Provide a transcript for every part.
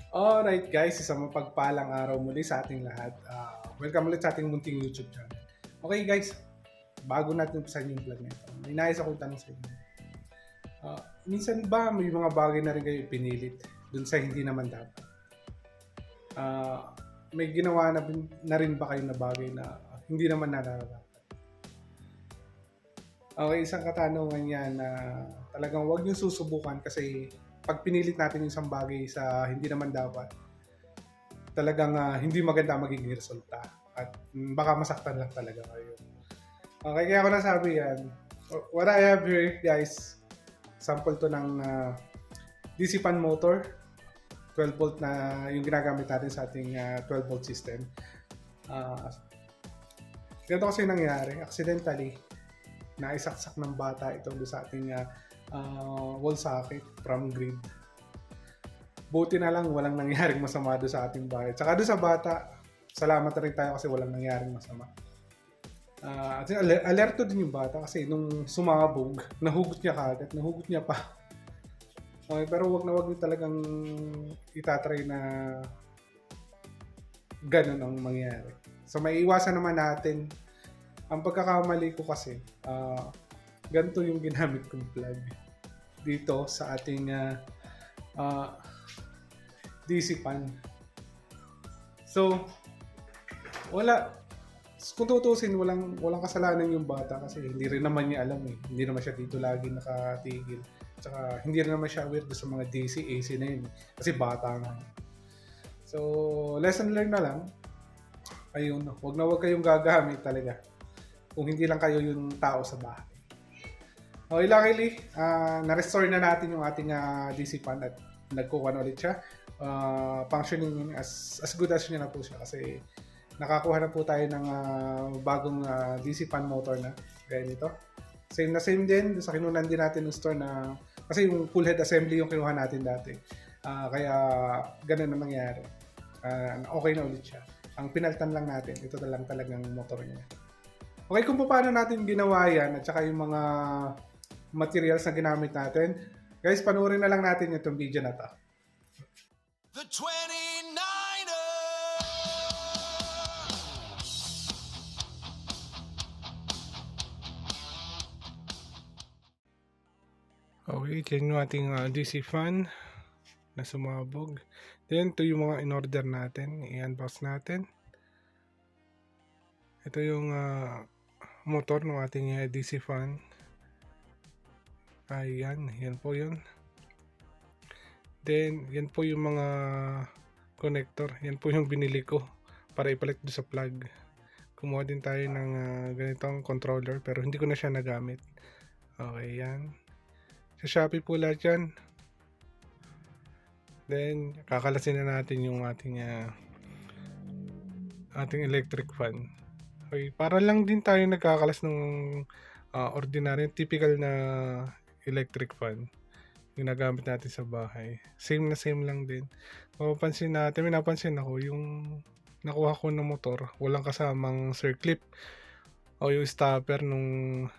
Alright guys, isang mapagpalang araw muli sa ating lahat. Welcome ulit sa ating munting YouTube channel. Okay guys, bago natin umpisan yung vlog nito, may nais akong tanong sa inyo. Minsan ba may mga bagay na rin kayo pinilit dun sa hindi naman dapat? May ginawa na rin ba kayo na bagay na hindi naman nararapat? Okay, isang katanungan yan na talagang huwag niyo susubukan kasi pag pinilit natin yung isang bagay sa hindi naman dapat, talagang hindi maganda magiging resulta at baka masaktan lang talaga kayo. Okay, kaya ako nasabi yan. What I have here, guys, sample to ng DC fan motor, 12 volt na yung ginagamit natin sa ating 12 volt system. Uh, Ganito kasi nangyari, accidentally, naisaksak ng bata ito sa ating wall socket from grid. Buti na lang walang nangyaring masama doon sa ating bahay. Tsaka doon sa bata, salamat na rin tayo kasi walang nangyaring masama. Alerto din yung bata kasi nung sumabog, nahugot niya kagad, nahugot niya pa. Okay, pero wag na wag yung talagang itatry na ganun ang mangyari. So may iwasan naman natin. Ang pagkakamali ko kasi, ganito yung ginamit kong plug dito sa ating DC fan. So, wala, kung tutusin, walang kasalanan yung bata kasi hindi rin naman niya alam eh. Hindi naman siya dito lagi nakatigil. Tsaka hindi rin naman siya aware sa mga DC, AC na yun. Kasi bata nga. So, lesson learned na lang. Ayun, wag na wag kayong gagamit talaga. Kung hindi lang kayo yung tao sa bahay. Okay, luckily, na-restore na natin yung ating DC fan at nagkukuha na ulit siya. Functioning as good as niya na po siya kasi nakakuha na po tayo ng bagong DC fan motor na gaya nito. Same na same din sa kinunan din natin ng store na kasi yung full head assembly yung kinuha natin dati. Kaya ganun na nangyari. Okay na ulit siya. Ang pinaltan lang natin, ito na lang talagang motor niya. Okay, kung paano natin ginawa yan at saka yung mga materials na ginamit natin, guys, panoorin na lang natin itong video na to. The 29 Okay, dyan yung ating DC fan na sumabog. Then, ito yung mga in-order natin. I-unbox natin. Ito yung motor ng ating DC fan. Ayan, yan po yun. Then, yan po yung mga connector. Yan po yung binili ko para ipalit doon sa plug. Kumuha din tayo ng ganitong controller pero hindi ko na siya nagamit. Okay, yan. Sa Shopee po lahat yan. Then, kakalasin na natin yung ating electric fan. Okay, para lang din tayo nagkakalas ng ordinary, typical na electric fan. Ginagamit natin sa bahay. Same na same lang din. Mapapansin natin, may napansin ako, yung nakuha ko ng motor, walang kasamang circlip o yung stopper nung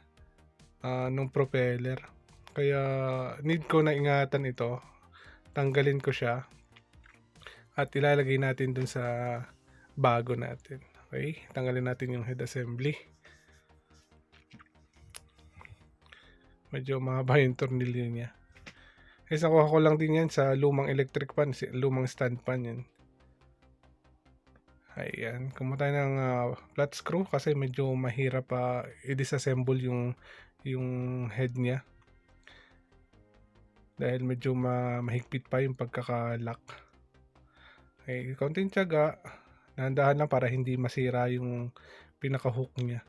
propeller. Kaya need ko na ingatan ito. Tanggalin ko siya at ilalagay natin dun sa bago natin. Okay, tanggalin natin yung head assembly. Medyo mahaba yung tornilyo niya. Guys, nakuha ko lang din yan sa lumang electric fan, lumang stand fan yan. Ayan, kumuha tayo ng flat screw kasi medyo mahirap i-disassemble yung head niya. Dahil medyo mahigpit pa yung pagkaka-lock. Okay, konting tiyaga. Dahan-dahan lang para hindi masira yung pinaka-hook niya.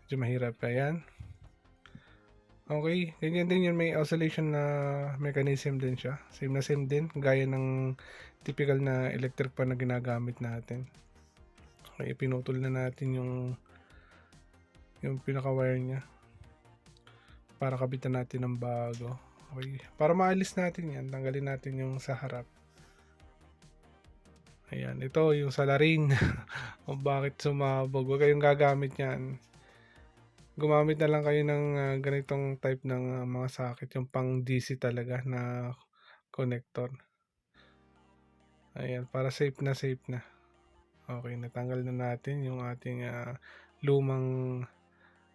Medyo mahirap pa yan. Okay, ganyan din yun. May oscillation na mechanism din siya. Same na same din. Gaya ng typical na electric pan na ginagamit natin. Okay, pinutol na natin yung pinaka-wire niya. Para kabitan natin ng bago. Okay, para maalis natin yan, tanggalin natin yung sa harap. Ayan, ito yung salarin. Kung bakit sumabog. Huwag kayong gagamit yan. Gumamit na lang kayo ng ganitong type ng mga socket. Yung pang DC talaga na connector. Ayan, para safe na safe na. Okay, natanggal na natin yung ating lumang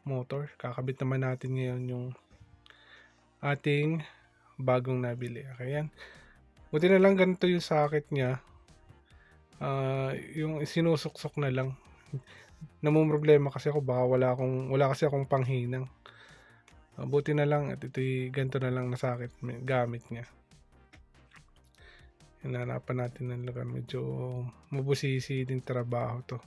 motor. Kakabit naman natin ngayon yung ating bagong nabili. Okay, yan. Buti na lang ganito yung socket niya. Yung sinusuksok na lang. Namumroblema kasi ako, baka wala kasi akong panghinang. Buti na lang at ito'y ganito na lang na socket gamit niya. Hinanapan natin ng lugar. Medyo mabusisi din trabaho to.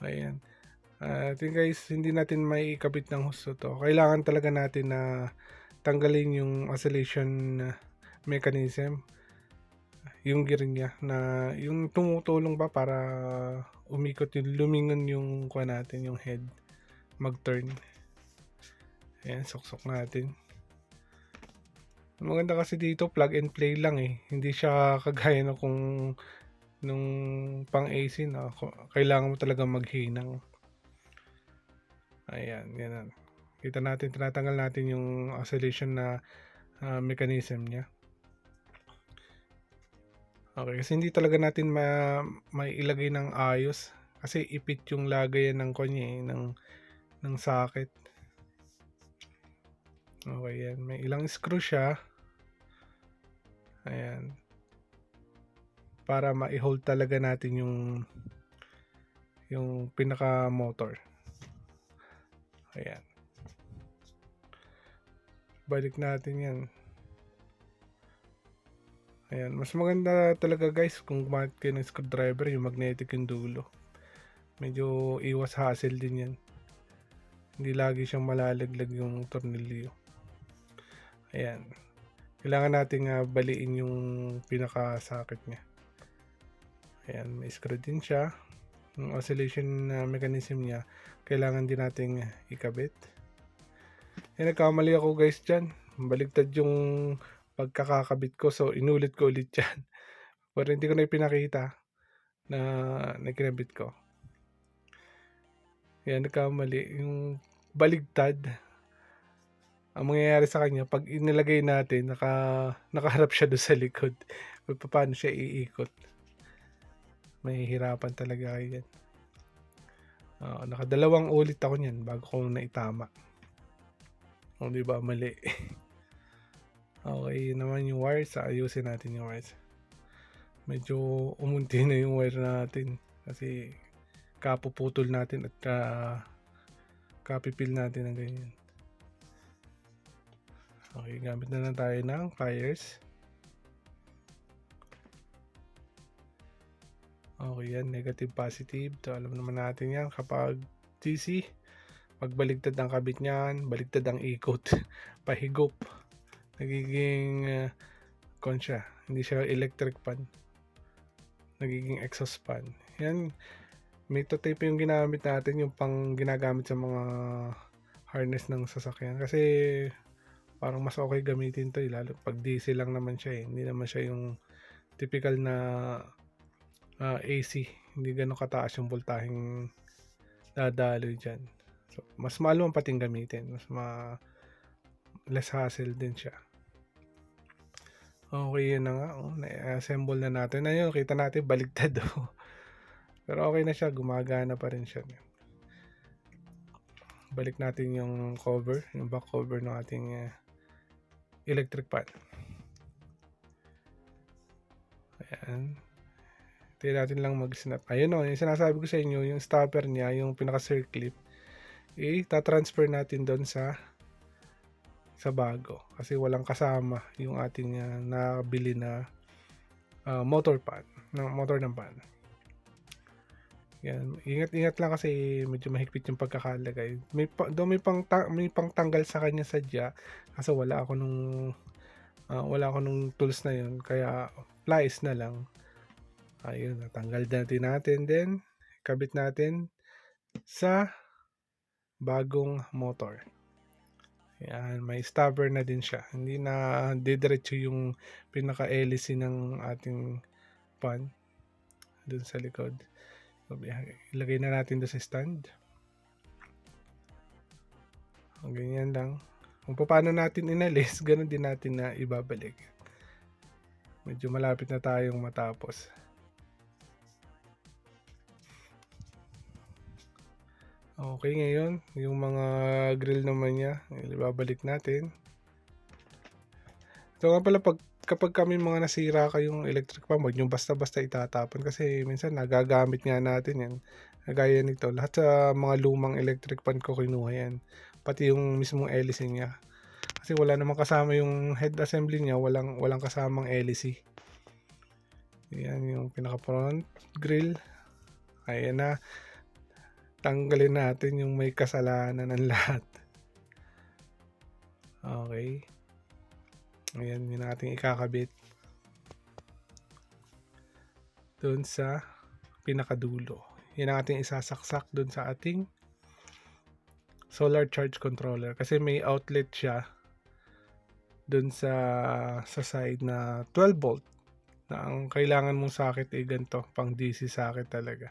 Ayan. I think guys, hindi natin may ikabit ng husto to. Kailangan talaga natin na tanggalin yung oscillation mechanism. Yung gear niya na yung tumutulong ba para umikot yung lumingon yung kuha natin, yung head mag-turn. Ayan, suksok natin. Maganda kasi dito, plug and play lang eh. Hindi siya kagaya na nung pang AC na kailangan mo talaga maghinang. Ayan, ganun. Kita natin, tinatanggal natin yung oscillation na mechanism niya. Okay, kasi hindi talaga natin may ilagay ng ayos kasi ipit yung lagayan ng konye ng socket. Okay, yan. May ilang screw siya. Ayan. Para ma-hold talaga natin yung pinaka motor. Ayan. Balik natin yan. Ayan. Mas maganda talaga guys kung gumagamit kayo ng screwdriver, yung magnetic yung dulo. Medyo iwas hassle din yan. Hindi lagi siyang malalaglag yung tornilyo. Ayan. Kailangan nating baliin yung pinaka-socket niya. Ayan, may screw din siya. Yung oscillation mechanism niya, kailangan din nating ikabit. Ayan, nagkamali ako guys dyan. Baligtad yung pagkakakabit ko. So, inulit ko ulit yan. Pero hindi ko na ipinakita na nakinabit ko. Ayan, nagkamali. Yung baligtad. Ang mangyayari sa kanya, pag inilagay natin, nakaharap siya doon sa likod. Paano siya iikot? Mahihirapan talaga kayo yan. Nakadalawang ulit ako niyan bago ko naitama. O, di ba? Mali. Okay naman yung wires. Ayusin natin yung wires. Medyo umunti na yung wire natin. Kasi kapuputol natin at kapipil natin ng ganyan. Okay, gamit na lang tayo ng pliers. Okay yan, negative, positive. So, alam naman natin yan kapag DC, pagbaligtad ang kabit niyan, baligtad ang ikot. Pahigop. Nagiging con siya. Hindi siya electric fan. Nagiging exhaust fan. Yan, Mito tape yung ginamit natin, yung pang ginagamit sa mga harness ng sasakyan. Kasi parang mas okay gamitin to lalo pag DC lang naman siya eh. Hindi naman siya yung typical na AC. Hindi ganun kataas yung voltaheng dadaloy dyan. So, mas maluwang pating gamitin. Less hassle din siya. Okay, yun na nga. Na-assemble na natin. Ayun, kita natin baligtad. Pero okay na siya. Gumagana pa rin siya. Balik natin yung cover. Yung back cover ng ating electric fan. Ayan. Tayo natin lang mag-snap. Ayun o, yung sinasabi ko sa inyo, yung stopper niya, yung pinaka-circlip, tatransfer natin doon sa bago. Kasi walang kasama yung ating nabili na motor ng pan. Yan. Ingat lang kasi medyo mahigpit yung pagkakalagay. May pangtanggal sa kanya sadya kasi wala ako nung tools na yun. Kaya pliers na lang. Ayun, natanggal natin din. Kabit natin sa bagong motor. Yan, may stopper na din siya. Hindi na didiretso yung pinaka-hélice ng ating pan dun sa likod. So, ilagay na natin doon sa stand. Ganyan lang. Kung paano natin inalis, ganun din natin na ibabalik. Medyo malapit na tayong matapos. Okay, ngayon, yung mga grill naman niya, ibabalik natin. So nga pala, kapag kami mga nasira kayong electric pan, huwag nyo basta-basta itatapon kasi minsan nagagamit nga natin yan. Gaya nito, lahat sa mga lumang electric pan ko kinuha yan. Pati yung mismong hélice niya. Kasi wala namang kasama yung head assembly niya, walang kasamang hélice. Yan yung pinaka front grill. Ayan na. Tanggalin natin yung may kasalanan ng lahat. Okay. Ayan, yun ang ating ikakabit. Doon sa pinakadulo. Yan ang ating isasaksak doon sa ating solar charge controller. Kasi may outlet siya doon sa side na 12 volt. Na ang kailangan mong socket ay ganito. Pang DC socket talaga.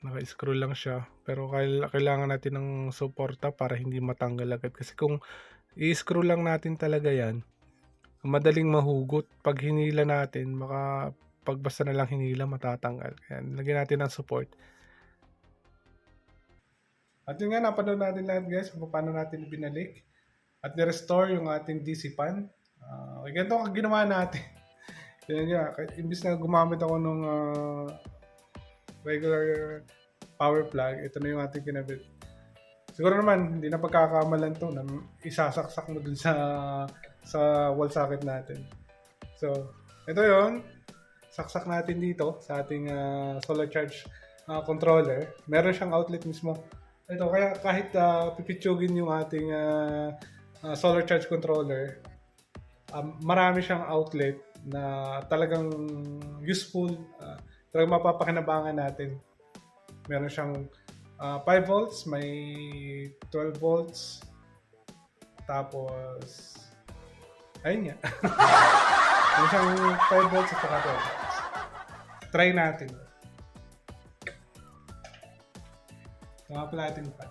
Naka-screw lang siya. Pero kailangan natin ng suporta para hindi matanggal agad. Kasi kung i-screw lang natin talaga yan, madaling mahugot. Pag hinila natin, pag basta na lang hinila, matatanggal. Kaya lagyan natin ng support. At yun nga, napanood natin lahat guys kung paano natin binalik at ni-restore yung ating DC pan. Ganito ang ginawa natin. Yan nga, imbis na gumamit ako nung regular power plug, ito na yung ating kinabit. Siguro naman, hindi na pagkakamalan to na isasaksak mo dun sa wall socket natin. So, ito yon, saksak natin dito sa ating solar charge controller. Meron siyang outlet mismo. Ito, kaya kahit pipitsugin yung ating solar charge controller, marami siyang outlet na talagang useful, talagang mapapakinabangan natin. Meron siyang 5 volts, may 12 volts, tapos ayun nga. Meron siyang 5 volts at saka 12 volts. Try natin. Ito nga pala natin pa.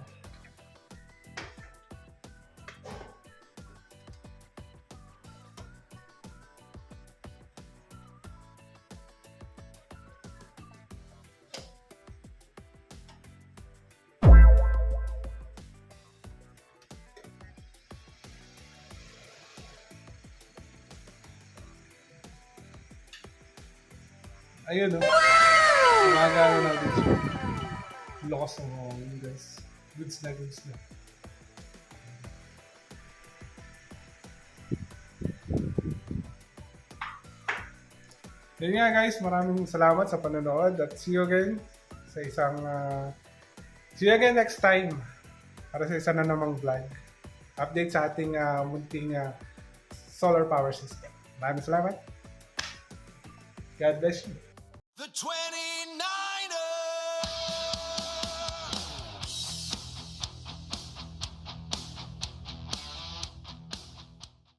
Ayun o. Gumagano na din siya. Lakas ng hangin guys. Goods na, goods na. Yun nga guys, maraming salamat sa panonood at see you again sa see you again next time para sa isa na namang vlog. Update sa ating munting solar power system. Maraming salamat. God bless you. The 20